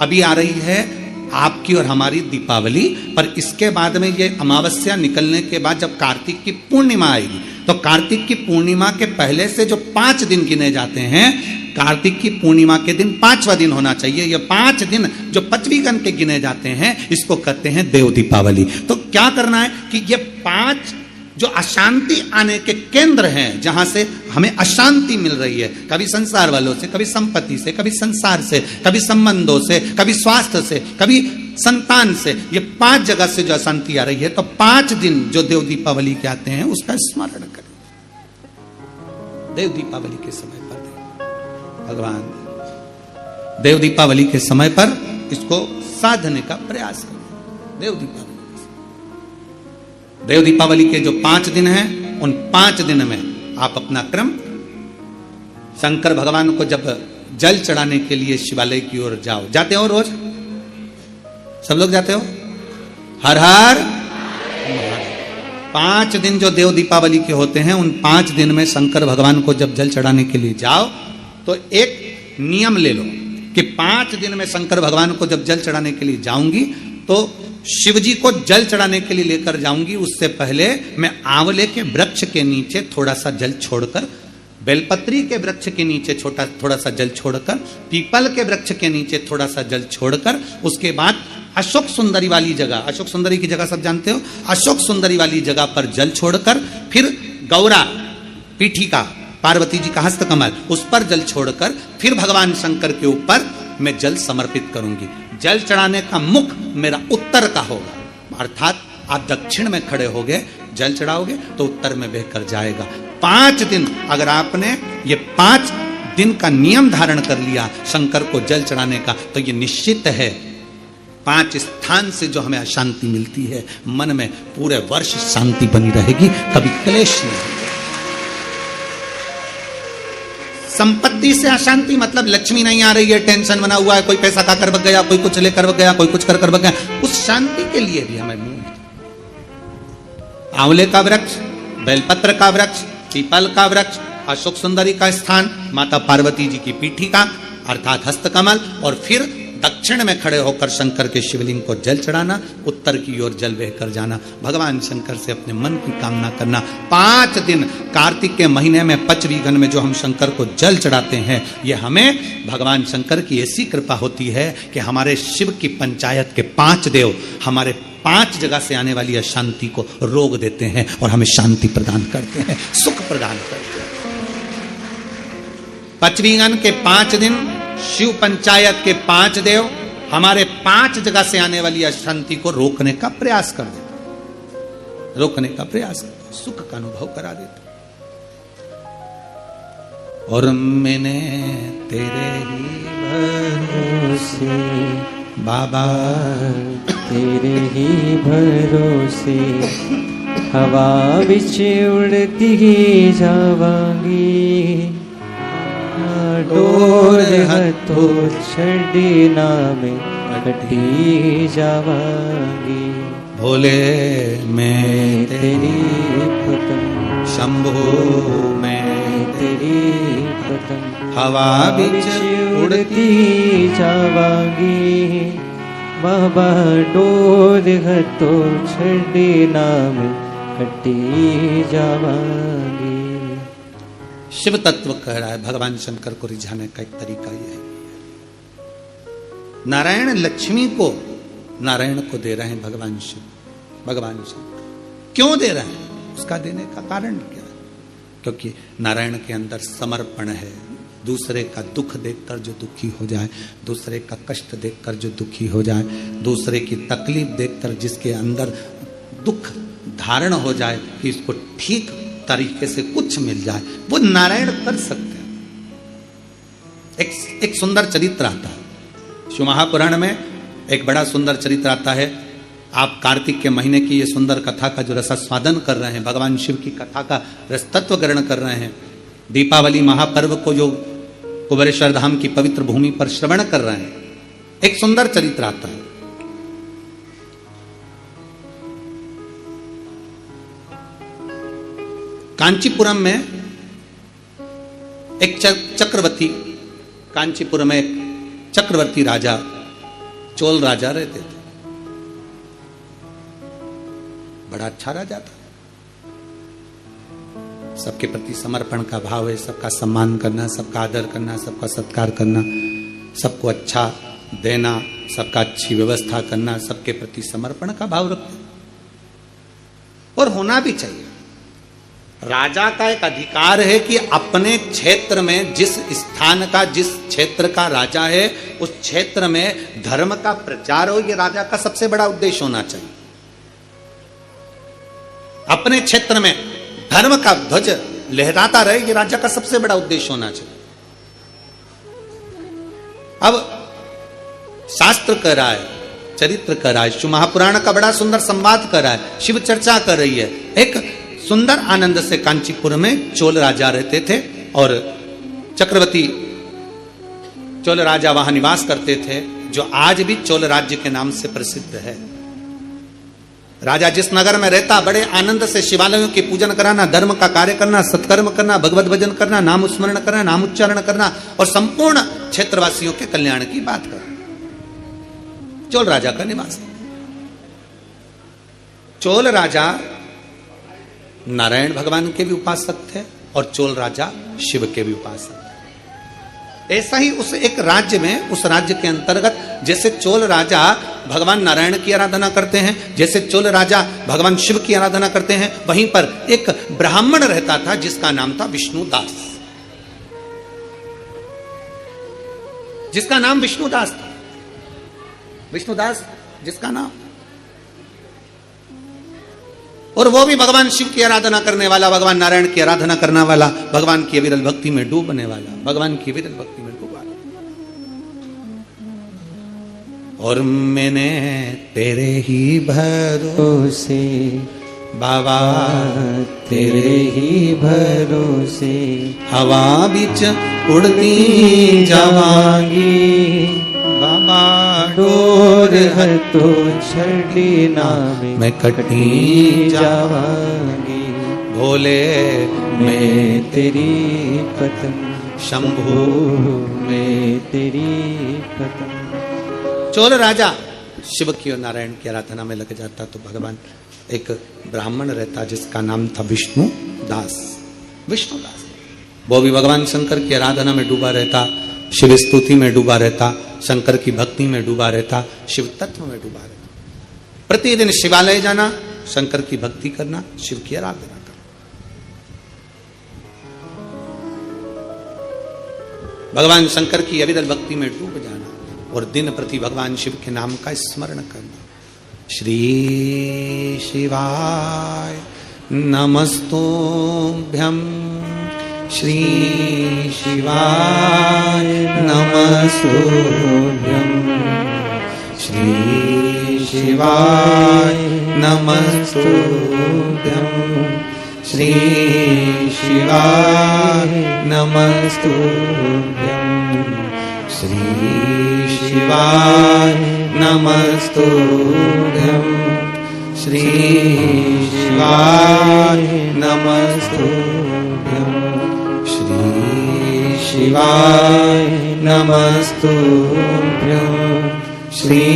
अभी आ रही है आपकी और हमारी दीपावली, पर इसके बाद में ये अमावस्या निकलने के बाद जब कार्तिक की पूर्णिमा आएगी, तो कार्तिक की पूर्णिमा के पहले से जो 5 दिन गिने जाते हैं, कार्तिक की पूर्णिमा के दिन 5वां दिन होना चाहिए। ये 5 दिन जो 5वीं गण के गिने जाते हैं, इसको कहते हैं देव दीपावली। तो क्या करना है कि ये 5 जो अशांति आने के केंद्र हैं, जहां से हमें अशांति मिल रही है, कभी संसार वालों से, कभी संपत्ति से, कभी संसार से, कभी संबंधों से, कभी स्वास्थ्य से, कभी संतान से, ये 5 जगह से जो अशांति आ रही है, तो 5 दिन जो देव दीपावली के आते हैं उसका स्मरण करें। देव दीपावली के समय पर भगवान देव दीपावली के समय पर इसको साधने का प्रयास करें। देव दीपावली के जो 5 दिन हैं, उन 5 दिन में आप अपना क्रम, शंकर भगवान को जब जल चढ़ाने के लिए शिवालय की ओर जाओ, जाते हो रोज? सब लोग जाते हो? हर हर 5 दिन जो देव दीपावली के होते हैं, उन 5 दिन में शंकर भगवान को जब जल चढ़ाने के लिए जाओ, तो एक नियम ले लो कि 5 दिन में शंकर भगवान को जब जल चढ़ाने के लिए जाऊंगी, तो शिव जी को जल चढ़ाने के लिए लेकर जाऊंगी, उससे पहले मैं आंवले के वृक्ष के नीचे थोड़ा सा जल छोड़कर, बेलपत्री के वृक्ष के नीचे थोड़ा सा जल छोड़कर, पीपल के वृक्ष के नीचे थोड़ा सा जल छोड़कर, उसके बाद अशोक सुंदरी वाली जगह, अशोक सुंदरी की जगह सब जानते हो, अशोक सुंदरी वाली जगह पर जल छोड़कर, फिर गौरा पीठिका, पार्वती जी का हस्तकमल, उस पर जल छोड़कर, फिर भगवान शंकर के ऊपर मैं जल समर्पित करूंगी। जल चढ़ाने का मुख मेरा उत्तर का होगा, अर्थात आप दक्षिण में खड़े होगे, जल चढ़ाओगे तो उत्तर में बहकर जाएगा। 5 दिन अगर आपने ये 5 दिन का नियम धारण कर लिया शंकर को जल चढ़ाने का, तो ये निश्चित है 5 स्थान से जो हमें अशांति मिलती है, मन में पूरे वर्ष शांति बनी रहेगी, कभी क्लेश नहीं। संपत्ति से अशांति मतलब लक्ष्मी नहीं आ रही है, टेंशन बना हुआ है, कोई पैसा खाकर भग गया, कोई कुछ लेकर भग गया, कोई कुछ कर भग गया, उस शांति के लिए भी हमें आंवले का वृक्ष, बेलपत्र का वृक्ष, पीपल का वृक्ष, अशोक सुंदरी का स्थान, माता पार्वती जी की पीठिका अर्थात हस्तकमल, और फिर दक्षिण में खड़े होकर शंकर के शिवलिंग को जल चढ़ाना, उत्तर की ओर जल बहकर जाना, भगवान शंकर से अपने मन की कामना करना। 5 दिन कार्तिक के महीने में 5वीं गण में जो हम शंकर को जल चढ़ाते हैं, ये हमें भगवान शंकर की ऐसी कृपा होती है कि हमारे शिव की पंचायत के 5 देव हमारे 5 जगह से आने वाली अशांति को रोक देते हैं और हमें शांति प्रदान करते हैं, सुख प्रदान करते हैं। 5वीं गण के 5 दिन शिव पंचायत के 5 देव हमारे 5 जगह से आने वाली अशांति को रोकने का प्रयास कर देते, रोकने का प्रयास, सुख का अनुभव करा देते। और मैंने तेरे ही भरोसे बाबा, तेरे ही भरोसे हवा बिच उड़ती जावांगी, डोर हथो छड़ी नामे कटी जावांगी। भोले मैं तेरी पतंग, शंभो मैं तेरी पतंग, हवा बिच उड़ती जावांगी, बाबा डोर हथो छड़ी नामे कटी जावांगी। शिव तत्व कह रहा है, भगवान शंकर को रिझाने का एक तरीका यह है। नारायण लक्ष्मी को, नारायण को दे रहे हैं भगवान शिव, भगवान शंकर क्यों दे रहे हैं, उसका देने का कारण क्या है? क्योंकि नारायण के अंदर समर्पण है। दूसरे का दुख देखकर जो दुखी हो जाए, दूसरे का कष्ट देखकर जो दुखी हो जाए, दूसरे की तकलीफ देखकर जिसके अंदर दुख धारण हो जाए कि इसको ठीक तरीके से कुछ मिल जाए, वो नारायण कर सकते हैं। एक सुंदर चरित्र आता है शिव महापुराण में, एक बड़ा सुंदर चरित्र आता है। आप कार्तिक के महीने की ये सुंदर कथा का जो रसास्वादन कर रहे हैं, भगवान शिव की कथा का रसतत्व ग्रहण कर रहे हैं, दीपावली महापर्व को जो कुबेरेश्वर धाम की पवित्र भूमि पर श्रवण कर रहे हैं, एक सुंदर चरित्र आता है। कांचीपुरम में एक चक्रवर्ती, कांचीपुरम में एक चक्रवर्ती राजा चोल राजा रहते थे, बड़ा अच्छा राजा था, सबके प्रति समर्पण का भाव है, सबका सम्मान करना, सबका आदर करना, सबका सत्कार करना, सबको अच्छा देना, सबका अच्छी व्यवस्था करना, सबके प्रति समर्पण का भाव रखते, और होना भी चाहिए। राजा का एक अधिकार है कि अपने क्षेत्र में, जिस स्थान का, जिस क्षेत्र का राजा है, उस क्षेत्र में धर्म का प्रचार हो, यह राजा का सबसे बड़ा उद्देश्य होना चाहिए। अपने क्षेत्र में धर्म का ध्वज लहराता रहे, यह राजा का सबसे बड़ा उद्देश्य होना चाहिए। अब शास्त्र कह रहा है, चरित्र कर रहा है, शिव महापुराण का बड़ा सुंदर संवाद कर रहा है, शिव चर्चा कर रही है। एक सुंदर आनंद से कांचीपुर में चोल राजा रहते थे और चक्रवर्ती चोल राजा वहां निवास करते थे, जो आज भी चोल राज्य के नाम से प्रसिद्ध है। राजा जिस नगर में रहता, बड़े आनंद से शिवालयों की पूजन कराना, धर्म का कार्य करना, सत्कर्म करना, भगवत भजन करना, नाम स्मरण करना, नाम उच्चारण करना और संपूर्ण क्षेत्रवासियों के कल्याण की बात करना, चोल राजा का निवास। चोल राजा नारायण भगवान के भी उपासक थे और चोल राजा शिव के भी उपासक थे। ऐसा ही उस एक राज्य में, उस राज्य के अंतर्गत, जैसे चोल राजा भगवान नारायण की आराधना करते हैं, जैसे चोल राजा भगवान शिव की आराधना करते हैं, वहीं पर एक ब्राह्मण रहता था जिसका नाम था विष्णुदास, जिसका नाम विष्णुदास था। विष्णुदास जिसका नाम, और वो भी भगवान शिव की आराधना करने वाला, भगवान नारायण की आराधना करने वाला, भगवान की विरल भक्ति में डूबने वाला, भगवान की विरल भक्ति में डूबा। और मैंने तेरे ही भरोसे बाबा, तेरे ही भरोसे हवा बीच उड़ती जावांगी बाबा, डोर है तो छड़ी ना मैं कटी जावांगी, भोले मैं तेरी पत्नी, शंभू मैं तेरी पत्नी। चोल राजा शिव की और नारायण की आराधना में लग जाता तो भगवान, एक ब्राह्मण रहता जिसका नाम था विष्णुदास। विष्णुदास वो भी भगवान शंकर की आराधना में डूबा रहता, शिव स्तुति में डूबा रहता, शंकर की भक्ति में डूबा रहता, शिव तत्व में डूबा रहता। प्रतिदिन शिवालय जाना, शंकर की भक्ति करना, शिव की आराधना करना। भगवान शंकर की अविरल भक्ति में डूब जाना और दिन प्रति भगवान शिव के नाम का स्मरण करना। श्री शिवाय नमस्तुभ्यं, श्री शिवाय नमस्तुभ्यं, श्री शिवाय नमस्तुभ्यं, श्री शिवाय नमस्तुभ्यं, श्री शिवाय नमस्तुभ्यं, श्री शिवाय नमस्तुभ्यं, श्री शिवाय नमस्तुभ्यं, श्री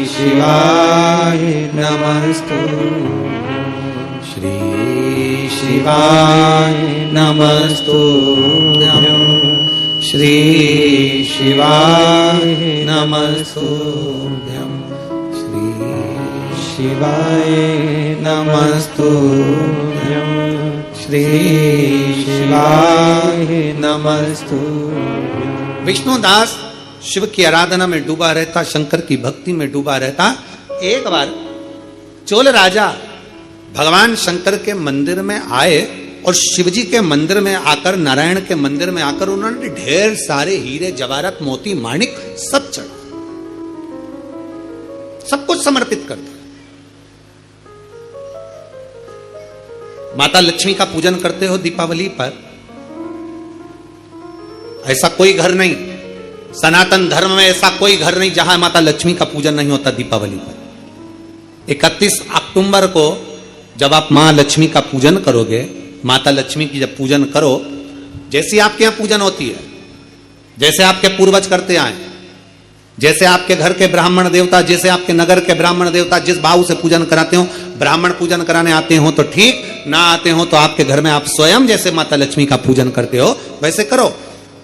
शिवाय नमस्तुभ्यं, श्री शिवाय नमस्तुभ्यं, श्री शिवाय नमस्तुभ्यं, श्री शिवाय नमस्तुभ्यं, श्री शिवाय नमस्तुभ्यं। विष्णुदास शिव की आराधना में डूबा रहता, शंकर की भक्ति में डूबा रहता। एक बार चोल राजा भगवान शंकर के मंदिर में आए और शिवजी के मंदिर में आकर, नारायण के मंदिर में आकर उन्होंने ढेर सारे हीरे जवाहरात मोती माणिक सब चढ़ा, सब कुछ समर्पित कर दिया। माता लक्ष्मी का पूजन करते हो दीपावली पर, ऐसा कोई घर नहीं, सनातन धर्म में ऐसा कोई घर नहीं जहां माता लक्ष्मी का पूजन नहीं होता दीपावली पर। 31 अक्टूबर को जब आप मां लक्ष्मी का पूजन करोगे, माता लक्ष्मी की जब पूजन करो, जैसी आपके यहां पूजन होती है, जैसे आपके पूर्वज करते आए, जैसे आपके घर के ब्राह्मण देवता, जैसे आपके नगर के ब्राह्मण देवता जिस भाव से पूजन कराते हो, ब्राह्मण पूजन कराने आते हो तो ठीक, ना आते हो तो आपके घर में आप स्वयं जैसे माता लक्ष्मी का पूजन करते हो वैसे करो।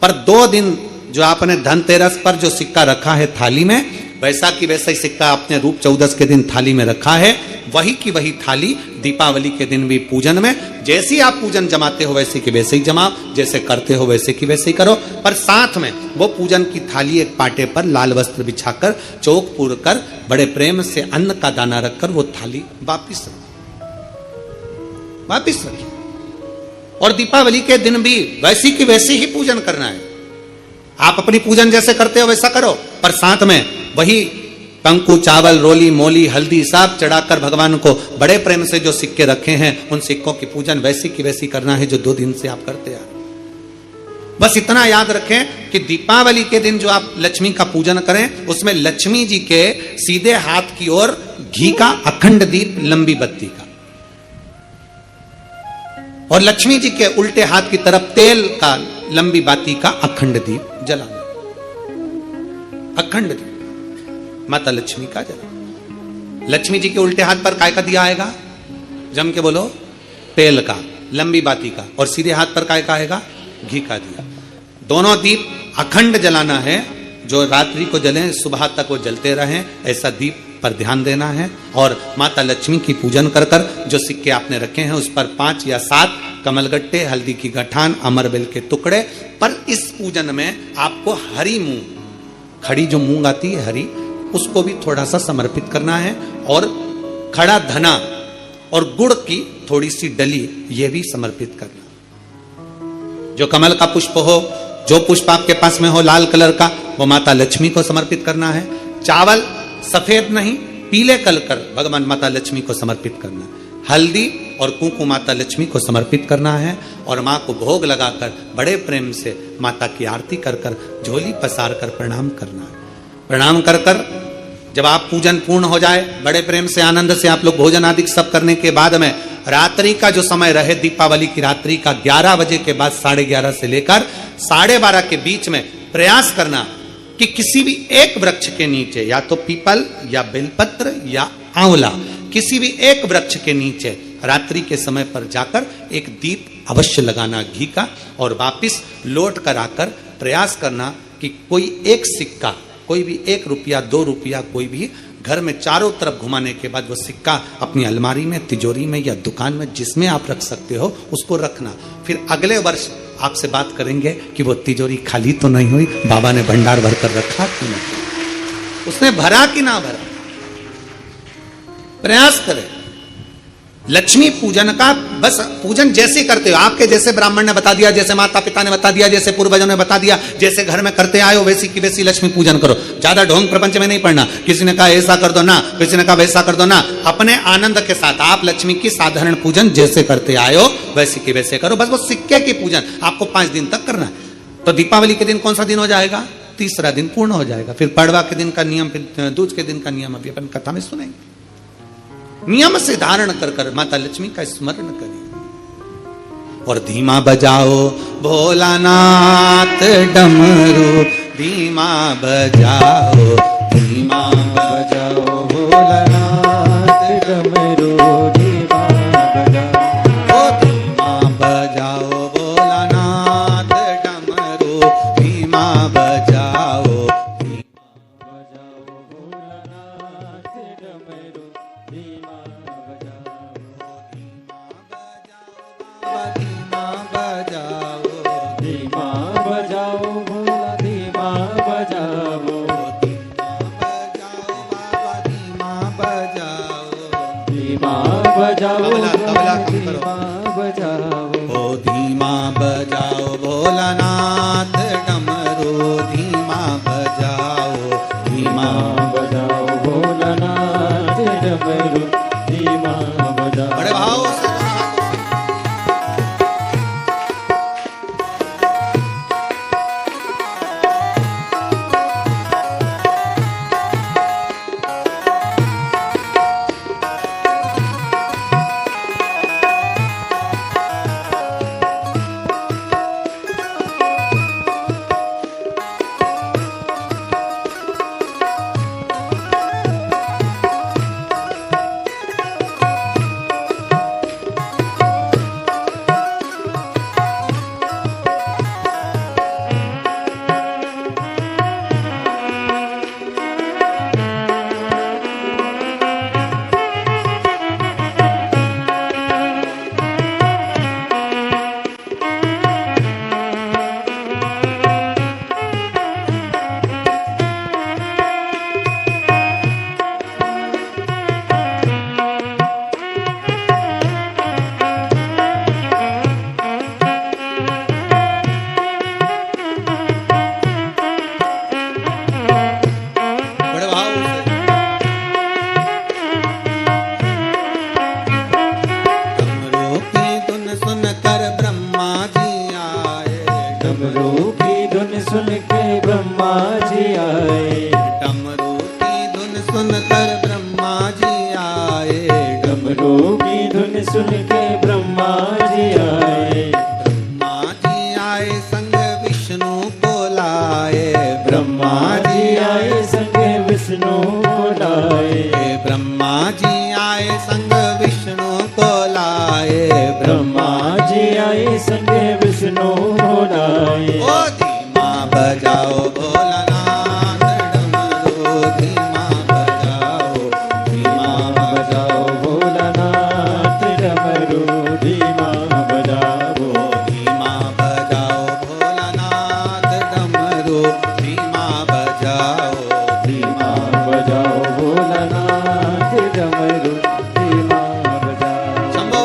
पर 2 दिन जो आपने धनतेरस पर जो सिक्का रखा है थाली में, वैसा की वैसा ही सिक्का आपने रूप 14 के दिन थाली में रखा है, वही की वही थाली दीपावली के दिन भी पूजन में जैसी आप पूजन जमाते हो वैसे की वैसे ही जमाओ, जैसे करते हो वैसे की वैसे ही करो। पर साथ में वो पूजन की थाली एक पाटे पर लाल वस्त्र बिछाकर चौक पूर कर बड़े प्रेम से अन्न का दाना रखकर वो थाली वापिस रखी। और दीपावली के दिन भी वैसी की वैसी ही पूजन करना है। आप अपनी पूजन जैसे करते हो वैसा करो, पर साथ में वही कंकु, चावल, रोली, मोली, हल्दी सब चढ़ाकर भगवान को बड़े प्रेम से जो सिक्के रखे हैं उन सिक्कों की पूजन वैसी की वैसी करना है जो 2 दिन से आप करते आ। बस इतना याद रखें कि दीपावली के दिन जो आप लक्ष्मी का पूजन करें उसमें लक्ष्मी जी के सीधे हाथ की ओर घी का अखंड दीप, लंबी बत्ती का, और लक्ष्मी जी के उल्टे हाथ की तरफ तेल का लंबी बाती का अखंड दीप जलाना। अखंड दीप माता लक्ष्मी का जलाना। लक्ष्मी जी के उल्टे हाथ पर काय का दिया आएगा? जम के बोलो, तेल का, लंबी बाती का, और सीधे हाथ पर काय का आएगा? घी का दिया। दोनों दीप अखंड जलाना है, जो रात्रि को जलें सुबह तक वो जलते रहें, ऐसा दीप पर ध्यान देना है। और माता लक्ष्मी की पूजन कर कर जो सिक्के आपने रखे हैं उस पर 5 या 7 कमलगट्टे, हल्दी की गठान, अमरबेल के टुकड़े। पर इस पूजन में आपको हरी मूंग, खड़ी जो मूंग आती है हरी, उसको भी थोड़ा सा समर्पित करना है, और खड़ा धना और गुड़ की थोड़ी सी डली ये भी समर्पित करना। जो कमल का पुष्प हो, जो पुष्प आपके पास में हो लाल कलर का, वो माता लक्ष्मी को समर्पित करना है। चावल सफेद नहीं, पीले कलर कर भगवान माता लक्ष्मी को समर्पित करना है। हल्दी और कुंकु माता लक्ष्मी को समर्पित करना है, और माँ को भोग लगाकर बड़े प्रेम से माता की आरती कर कर झोली पसार कर प्रणाम करना है। प्रणाम कर कर जब आप पूजन पूर्ण हो जाए, बड़े प्रेम से आनंद से आप लोग भोजन आदि सब करने के बाद में रात्रि का जो समय रहे, दीपावली की रात्रि का 11 बजे के बाद 11:30 से लेकर 12:30 के बीच में प्रयास करना कि किसी भी एक वृक्ष के नीचे, या तो पीपल या बेलपत्र या आंवला, किसी भी एक वृक्ष के नीचे रात्रि के समय पर जाकर एक दीप अवश्य लगाना घी का, और वापिस लौट कर आकर प्रयास करना कि कोई एक सिक्का, कोई भी 1 रुपया 2 रुपया, कोई भी घर में चारों तरफ घुमाने के बाद वो सिक्का अपनी अलमारी में, तिजोरी में या दुकान में जिसमें आप रख सकते हो उसको रखना। फिर अगले वर्ष आपसे बात करेंगे कि वो तिजोरी खाली तो नहीं हुई, बाबा ने भंडार भर कर रखा कि नहीं, उसने भरा कि ना भरा। प्रयास करें। लक्ष्मी पूजन का बस पूजन जैसे करते हो, आपके जैसे ब्राह्मण ने बता दिया, जैसे माता पिता ने बता दिया, जैसे पूर्वजों ने बता दिया, जैसे घर में करते आए हो वैसी की वैसी लक्ष्मी पूजन करो। ज्यादा ढोंग प्रपंच में नहीं पड़ना, किसी ने कहा ऐसा कर दो ना, किसी ने कहा वैसा कर दो ना। अपने आनंद के साथ आप लक्ष्मी की साधारण पूजन जैसे करते आए हो वैसी की वैसे करो। बस वो सिक्के की पूजन आपको 5 दिन तक करना है। तो दीपावली के दिन कौन सा दिन हो जाएगा? 3रा दिन पूर्ण हो जाएगा। फिर पड़वा के दिन का नियम, फिर दूज के दिन का नियम अभी अपन कथा में सुनेंगे। नियम से धारण कर कर माता लक्ष्मी का स्मरण करिए। और धीमा बजाओ भोलानाथ डमरू, धीमा बजाओ, धीमा बजाओ भोलानाथ डमरू, धीमा बजाओ, धीमा बजाओ भोलानाथ डमरू, धीमा बजाओ, ओ धीमा बजाओ भोलानाथ डमरू, धीमा बजाओ, धीमा बजाओ भोलानाथ डमरू, धीमा बजाओ। बड़े भाव से भाव से। डमरू की धुन सुनकर ब्रह्मा जी आए, डमरू की धुन सुन के ब्रह्मा जी आए, डमरू की धुन सुनकर ब्रह्मा जी आए, डमरू की धुन सुन के ब्रह्मा जी आए, ब्रह्मा जी आए संग विष्णु को लाए, ब्रह्मा जी आए संग विष्णु को लाए, ब्रह्मा जी आए संग विष्णु को लाए, ब्रह्मा जी आए संग विष्णु को लाए। ओ धीमा बजाओ भोलानाथ डमरू, धीमा बजाओ, धीमा बजाओ भोलानाथ डमरू, धीमा बजाओ, धीमा बजाओ भोलानाथ डमरू, धीमा बजाओ, धीमा बजाओ भोलानाथ डमरू, धीमा बजाओ। शंभो।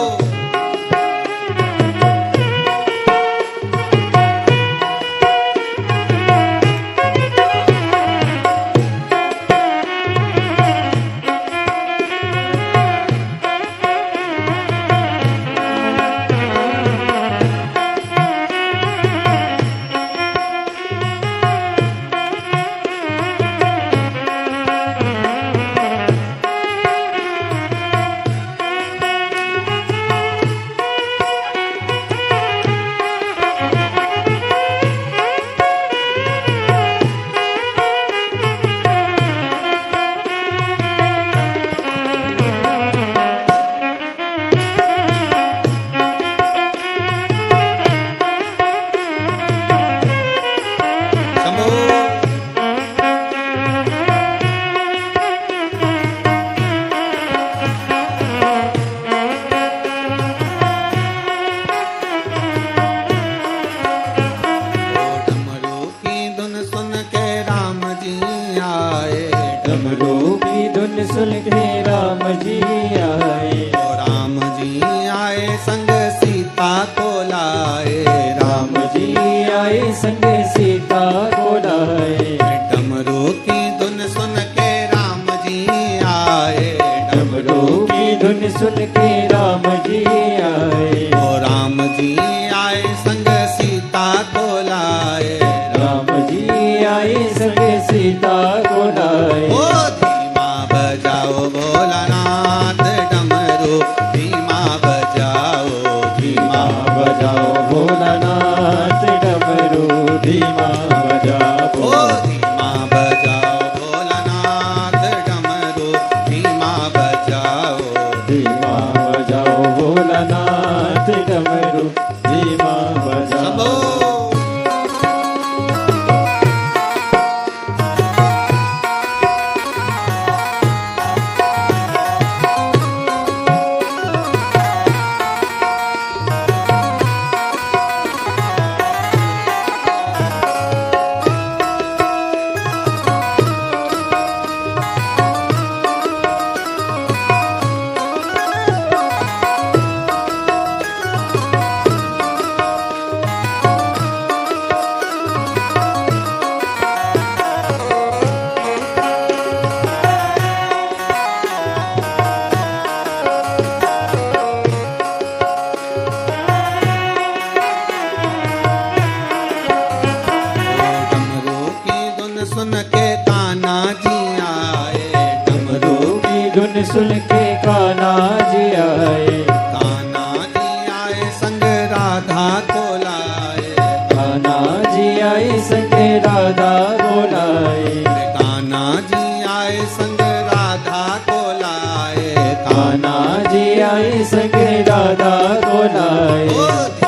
डमरू की धुन सुन के राम जी आए, डमरू की धुन सुन के राम जी आए, राम जी आए संग सीता को लाए, राम जी आए संग सीता को लाए, डमरू की धुन सुन के राम जी आए, डमरू की धुन सुन के राम जी आए, राम जी आए संग सीता को लाए, राम जी आए संग सीता को लाए। ओ धीमा बजाओ भोलानाथ डमरू, धीमा बजाओ, धीमा बजाओ भोलानाथ डमरू, धीमा बजाओ, ओ धीमा बजाओ भोलानाथ डमरू, धीमा बजाओ, धीमा बजाओ भोलानाथ डमरू, धीमा बजाओ। शंभो। डमरू की धुन सुन के कान्हा जी आए, डमरू की धुन सुन के कान्हा जी आए, कान्हा जी आए संग राधा को लाए, कान्हा जी आए संग राधा को लाए, कान्हा जी आए संग राधा को लाए, कान्हा जी आए संग राधा को लाए। ओ